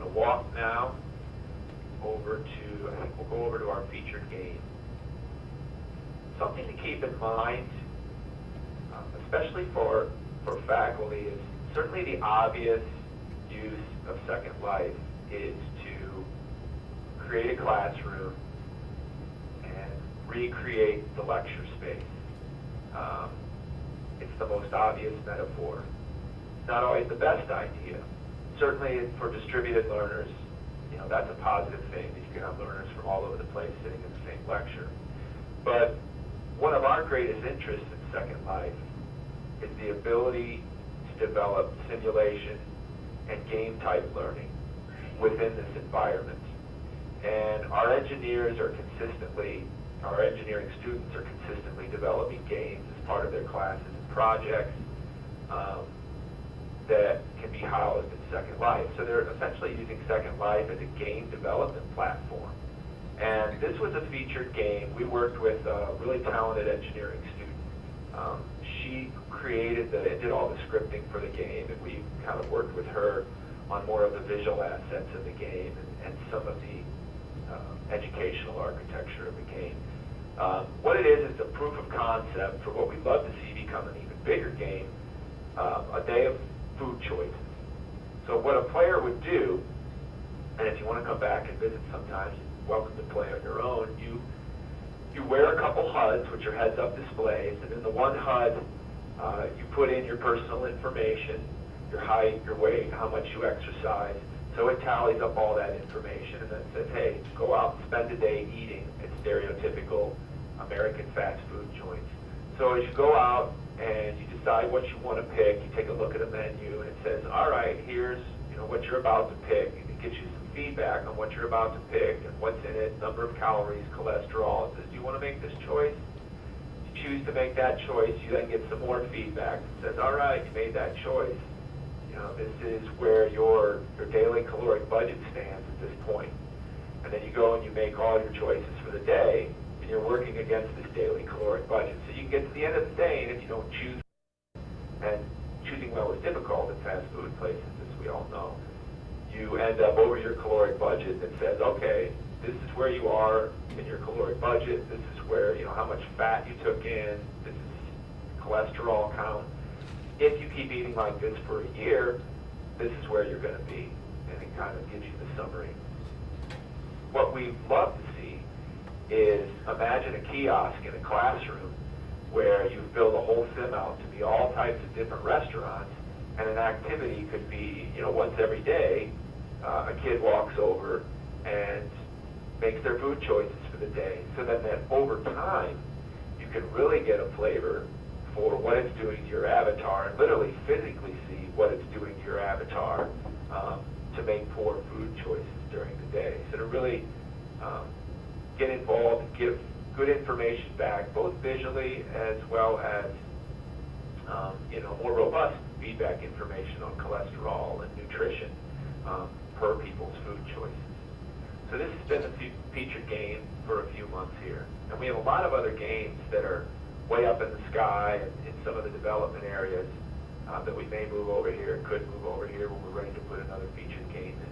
to walk now over to, I think we'll go over to our featured game. Something to keep in mind, especially for faculty, is certainly the obvious use of Second Life is to create a classroom and recreate the lecture space. It's the most obvious metaphor. Not always the best idea. Certainly for distributed learners, that's a positive thing, that you can have learners from all over the place sitting in the same lecture. But one of our greatest interests in Second Life is the ability to develop simulation and game-type learning within this environment. And our engineering students are consistently developing games as part of their classes and projects that can be housed in Second Life. So they're essentially using Second Life as a game development platform. And this was a featured game. We worked with a really talented engineering student. She did all the scripting for the game, and we kind of worked with her on more of the visual assets of the game and some of the educational architecture of the game. What it is the proof of concept for what we'd love to see become an even bigger game, a day of food choices. So what a player would do, and if you want to come back and visit sometimes, you're welcome to play on your own, you wear a couple HUDs, which are heads-up displays, and in the one HUD, you put in your personal information, your height, your weight, how much you exercise. So it tallies up all that information and then says, hey, go out and spend a day eating at stereotypical American fast food joints. So as you go out and you decide what you want to pick, you take a look at a menu and it says, all right, here's what you're about to pick. And it gives you some feedback on what you're about to pick and what's in it, number of calories, cholesterol. It says, do you want to make this choice? You choose to make that choice, you then get some more feedback. It says, all right, you made that choice. This is where your daily caloric budget stands at this point. And then you go and you make all your choices for the day, and you're working against this daily caloric budget. So you can get to the end of the day, and if you don't choose, and choosing well is difficult in fast food places, as we all know, you end up over your caloric budget that says, okay, this is where you are in your caloric budget, this is where, how much fat you took in, this is cholesterol count. If you keep eating like this for a year, this is where you're going to be. And it kind of gives you the summary. What we'd love to see is imagine a kiosk in a classroom where you've built a whole sim out to be all types of different restaurants, and an activity could be, once every day, a kid walks over and makes their food choices for the day. So then that over time, you can really get a flavor for what it's doing to your avatar, and literally physically see what it's doing to your avatar to make poor food choices during the day. So to really get involved and give good information back, both visually as well as more robust feedback information on cholesterol and nutrition per people's food choices. So this has been a featured game for a few months here. And we have a lot of other games that are way up in the sky and in some of the development areas that we may move over here, could move over here when we're ready to put another featured game in.